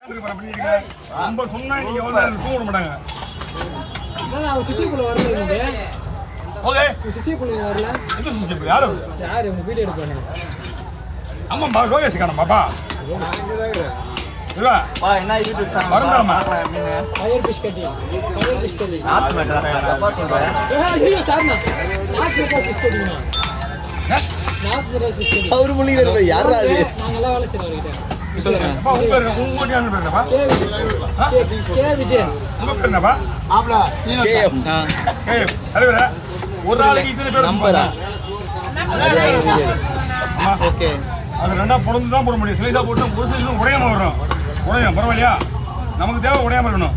ரொம்ப சொன்னா நீங்க எவ்வளவு தூங்க மாட்டாங்க. நான் சிசிக்குள்ள வரல. ஓகே சிசிக்குள்ள வரல. எந்த சிசி யாரு உங்க வீடியோ எடுப்பாங்க. அம்மா பா லோகேஷ் காண பாப்பா இல்ல பா என்ன யூடியூப் சேனல் வரலாமா ஃபயர் ஃபிஷ் கட்டி நார்த் மெட்ராஸ் தப்பா சொல்றேன். ஐயோ சார்னா நார்த் மெட்ராஸ் ஃபிஷ் கட்டினா நார்த் மெட்ராஸ் ஃபிஷ் கட்டி அவர் முன்னிக்கிறது யாரா அது? நாங்கலாம் வேலை செய்றோம் கிட்ட சொல்லுங்க. அப்பா உங்க பேர் என்னப்பா? கே விஜய். உங்க பேர் என்னப்பா? மாப்ள கேஎம். ஏய் தலைவரே ஒரு நாளைக்கு இத்தனை பேர் நம்பரா? ஓகே. அது ரெண்டா பொழுது தான் போட முடியும். ஸ்லைஸா போட்டு ஒரு சைஸ் உடையாம வரும். உடையும் பரவாயில்லையா? நமக்கு தேவை உடையாம இருக்கணும்.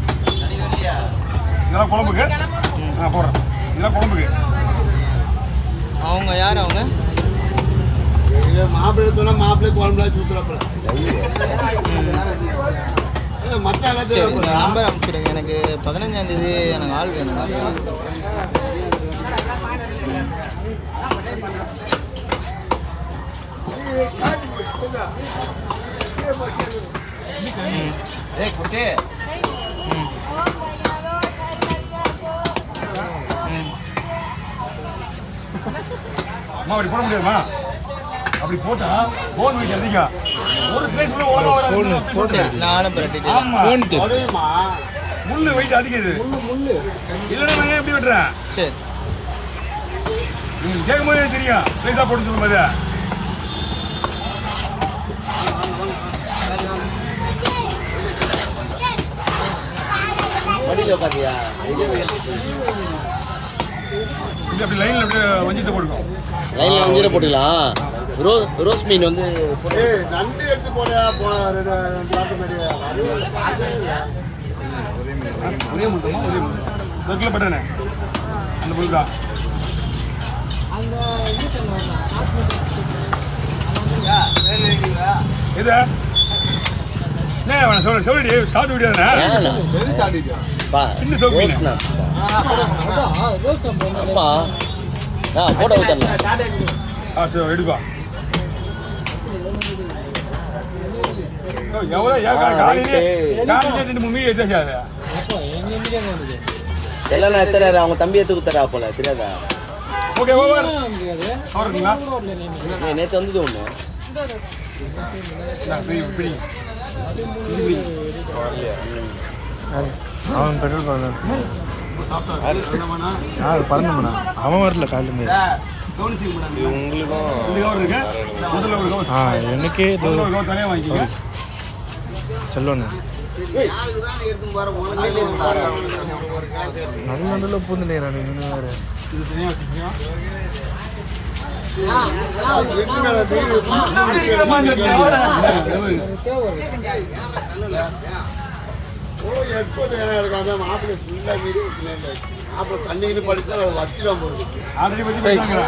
இதெல்லாம் குழம்புக்கு போடுறேன். இதெல்லாம் குழம்புக்கு. அவங்க யார் அவங்க? மாப்பிள்ளை சொன்னா மாப்பிள்ளை குழம்புல சூத்துறப்பல மற்ற எல்லாத்தையும் நம்பர் அனுப்பிச்சிடுங்க. எனக்கு 15ஆம் தேதி எனக்கு ஆள் வேணும். அம்மா அப்படி போட முடியாதுமா? அப்படி போட்டா போன் வெயிட் அதிகம். ஒரு ஸ்லைஸ் கூட ஓட வராது. நானும் பிரட்டிட்டு ஆமா முள்ளு வெயிட் அதிகம் இது. முள்ளு இல்லைன்னா நான் ஏன் எப்படி விட்டுறேன்? சரி. நீங்க கேட்கும் போதே தெரியும் ஸ்லைஸா போட்டு சொல்லும் போது. வடியில பாத்தியா இது அப்படி லைன்ல அப்படியே வஞ்சிட்டு போடுவோம். லைன்ல வந்து போட்டுக்கலாம். ரோஸ் மீன் வந்து நண்டு எடுத்து போறியா ஒரே முட்டமா ஒரே முட்டை கிலோ பட்டானே அந்த முள் தான். அந்த இது சொன்னாங்க இது என்ன வேணா சொல்லி சாப்பிட்டு விடாதானே சின்ன சோப்பு மீன். ரோஸ் கம்பெனி அப்பா போட்டோ ஊத்தணும். சரி எடுப்பா. எவ்வளோ காலையிலே 2-3 மீன் எடுத்தாச்சு. அப்போ எங்க மீடியம் வந்து எல்லாம் எத்தனை அவங்க தம்பி எடுத்து கொடுத்தரா போல தெரியாதா? ஓகே ஓவர் முடியாது அவருங்களா நேற்று வந்தது ஒன்று. அவன் பெட்ரோல் யார் பறந்துமண்ணா அவன் வரல காலையிலேருந்து. எனக்கே தனியாக வாங்கிக்கோங்க. செல்வண்ணா நல்ல நல்ல பூந்து நேரம் இன்னும் வேறு இது தனியாக வச்சுக்கோங்க. மாப்பிள்ளை ஃபுல்லா வீடு அப்புறம் தண்ணின்னு படிச்சா வச்சிடும் போடுது. ஆல்ரெடி பற்றி பேசுறாங்களா?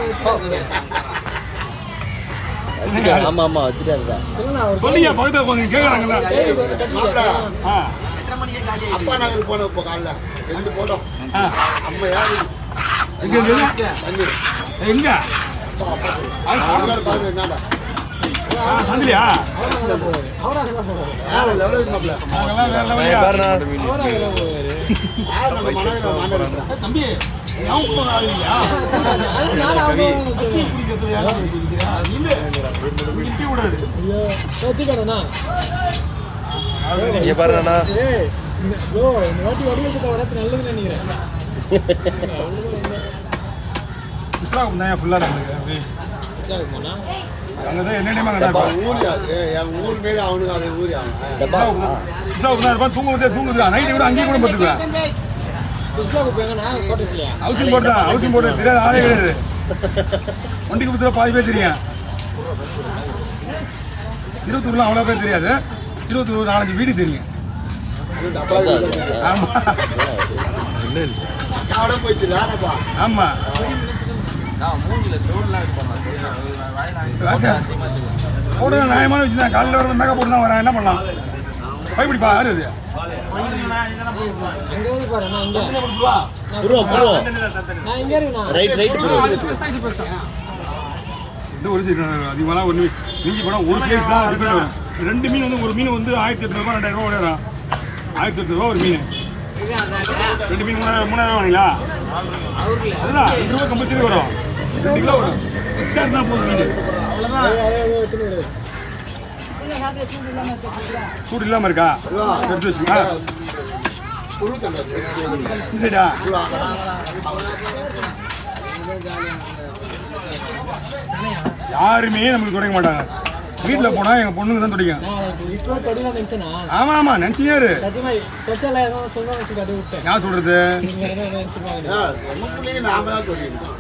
ஆமா ஆமா வச்சுட்டாருதான். சொல்லியா பக்கத்தில் கொஞ்சம் கேட்குறாங்களா? அப்பா நகர் போனோம் இப்போ காலைல 2 போட்டோம். அம்மா யாரு எங்க எங்க பார்த்து என்னடா சந்திலியா தம்பி பாருண்ணா வாட்டி வடிவத்துக்கு வரது நல்லதுன்னு நினைக்கிறேன். ஃபுல்லாக நம்மளுக்கு அங்கதான் என்னென்ன ஊரு அது என் ஊர் பேரு அவனுக்கு அது ஊரு அவன் தூங்குது நைட்டு கூட அங்கேயும் கூட பார்த்துக்குவேன். ஹவுசிங் போட்டேன் ஹவுசிங் போட்டேன் தெரியாது ஆளே கிடையாது. வண்டிக்கு கொடுத்துட பாதி பேர் தெரியும். திருவத்தூர்லாம் அவ்வளோ பேர் தெரியாது. திருவத்தூர் 4-5 வீடு தெரியும். ஆமா ஆமா போட்டு நியாயமான வச்சுதான் காலையில் வரது மேக்கப் போட்டு தான் வரேன். என்ன பண்ணலாம்? பயப்படிப்பா யாரு அது ஒரு சைஸ் அதிகமாக ஒன்று மிஞ்சி போனால் ஒரு சைஸ் தான் 2 மீன் வந்து ஒரு மீன் வந்து 1800 ரூபா 2000 ரூபா விளையாடும். 1800 ரூபா ஒரு மீன். 2 மீன் 3000 வாங்கிங்களா? அதுதான் 2 ரூபா கம்பல்சரி வரும். 2 கிலோ வரும். ஃப்ரெஷ்ஷாக இருந்தால் போதும் மீன். சூடு இல்லாமல் இருக்கா? எடுத்து வச்சுக்கா. புழு தண்ணி சரிடா. யாருமே நமக்கு துடைக்க மாட்டாங்க. வீட்டில் போனால் எங்கள் பொண்ணுங்க தான் துடைக்கும். ஆமாம் நினச்சிக்காரு. யார் சொல்கிறது? நாம தான் சொல்லிடுறோம்.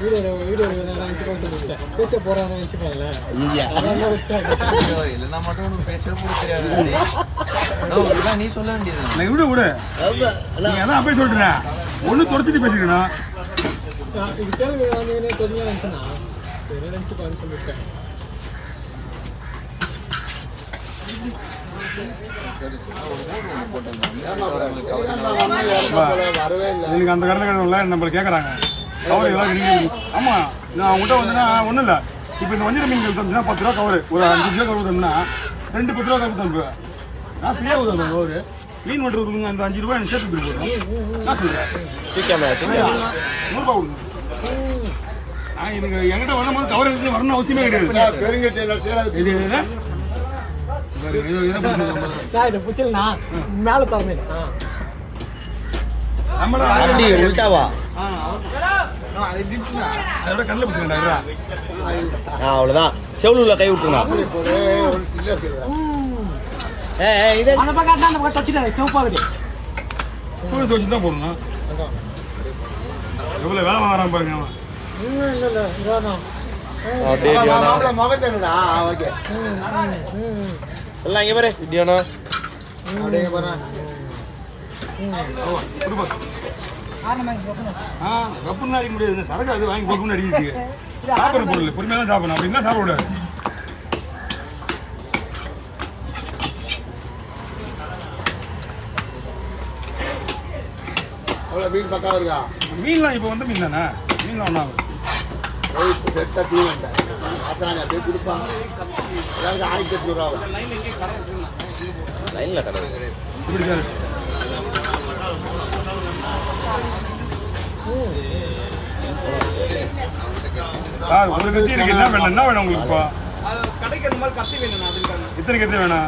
நீ சொல்ல வேண்டியது நான் விட விடு. நீ அதான் அப்பயே சொல்லிட்டுறேன். ஒன்று துடைச்சிட்டு பேசிக்கணும். வரவே இல்லை. எனக்கு அந்த கடற்கரை நம்மளை கேட்குறாங்க. கவர் எல்லாம் ஆமாம் நான் அவங்ககிட்ட வந்துன்னா ஒன்றும் இல்லை. இப்போ இந்த வஞ்சிர மீன் தந்துச்சுன்னா 10 ரூபா கவர். ஒரு 5 கிலோ கவர் தந்தோம்னா 2 10 ரூபா கவர் தந்துவேன். நான் ஃப்ரீயாக உதவுவேன் கவர். மீன் மட்டும் கொடுங்க. அந்த 5 ரூபாய் எனக்கு சேர்த்து கொடுப்போம். நான் சொல்கிறேன் 100 ரூபா கொடுங்க. எனக்கு என்கிட்ட வரும்போது கவர் எடுத்து வரணும் அவசியமே கிடையாது. மேல தரணும் உள்டாவா அதோட கண்ணில் பிடிச்சிருக்கா. அவ்வளோதான். செவலுள்ள கை விட்டுருங்க. இதே அந்த பக்கம் அந்த பக்கம் வச்சுட்டேன் சிவப்பாகுது. தூள் வச்சு தான் போடணும். எவ்வளோ வேலை வாங்குறான் பாருங்க அவன். எல்லாம் இங்கே பாரு இப்படியாண்ணா. கப்புன்னு அடிக்க முடியாது. சரக்கு அது வாங்கி கப்புன்னு அடிக்கிச்சு. சாப்பிட்ற பொருள் பொறுமையாக தான் சாப்பிடணும். அப்படின்னா சாப்பிட விடாது. மீன் பக்கம் இருக்கா? மீன்லாம் இப்போ வந்து மீன் தானே. மீன்லாம் ஒன்றாகும். செட்டாக தீ வேண்டாம். அதான் அப்படியே கொடுப்பாங்க. எல்லாருக்கும் 1800 ரூபா. லைனில் கடை இப்படி சார். சார் ஒரு கத்தி எனக்கு என்ன வேணும்? என்ன வேணும் உங்களுக்கு இப்போ? கடைக்கு அந்த மாதிரி கத்தி வேணும். எத்தனை கத்தி வேணும்?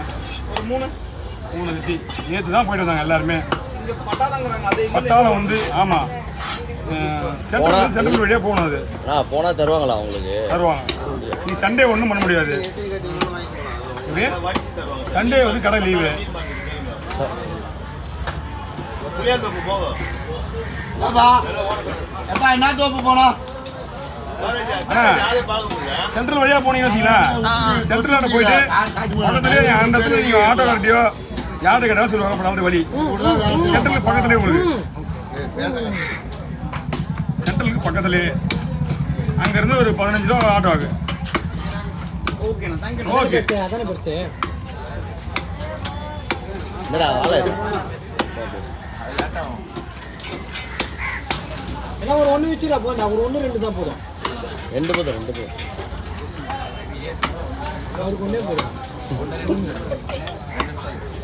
ஒரு 3 கத்தி. நேற்று தான் போயிட்டு வந்தாங்க எல்லாருமே. பட்டாளங்கிறாங்க. அது பட்டாளம் வந்து ஆமாம் சென்ட்ரல் வழியாக போகணும். அது போனால் தருவாங்களா உங்களுக்கு? தருவாங்க. நீ சண்டே ஒன்றும் பண்ண முடியாது. சண்டே வந்து கடை லீவு. என்ன தோப்பு போனோம்? சென்ட்ரல் வழியாக போனீங்கன்னு வச்சுங்களேன். சென்ட்ரல் போயிட்டு பக்கத்துலேயே அந்த இடத்துல நீங்கள் ஆட்டோ கட்டியோ யார்கிட்ட கேட்டாலும் சொல்லுவாங்க. படாத வழி சென்ட்ரலுக்கு பக்கத்துலேயே உங்களுக்கு. சென்ட்ரலுக்கு பக்கத்துலேயே அங்கேருந்து ஒரு 15 ரூபா ஆட்டோ ஆகுது. ஓகேண்ணா. தேங்க்யூ. ஓகே. அதானே படிச்சு எல்லாம் ஒரு 1 வச்சுடா போ. நான் ஒரு 1 2 தான் போதும். 2 போதும். அவருக்கு 1 போதும்.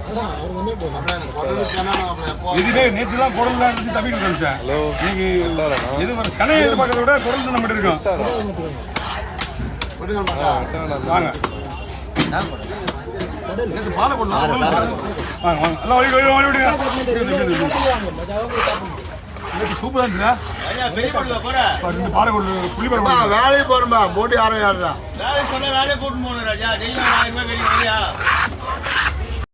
அதான் அவர் 1 போதும். இதுவே நேற்று தான் குரல்லாம் இருந்து தப்பிட்டு வந்துச்சேன். இன்னைக்கு எது வர கலையை எதிர்பார்க்கறத விட குரல் தான் நம்மகிட்ட இருக்கும். வாங்க நேற்று பாலை போடலாம். வாங்க வாங்க எல்லாம் வழி விடுங்க. சூப்பராக இருந்துச்சுடா. 2 பாலை கொண்டு புளி பாலை வேலைக்கு போறோம்பா. போட்டு யாரும் யாருடா வேலை சொன்ன வேலையை கூட்டு போகணும் ராஜா. டெய்லி 1000 ரூபாய் கிடைக்கும்.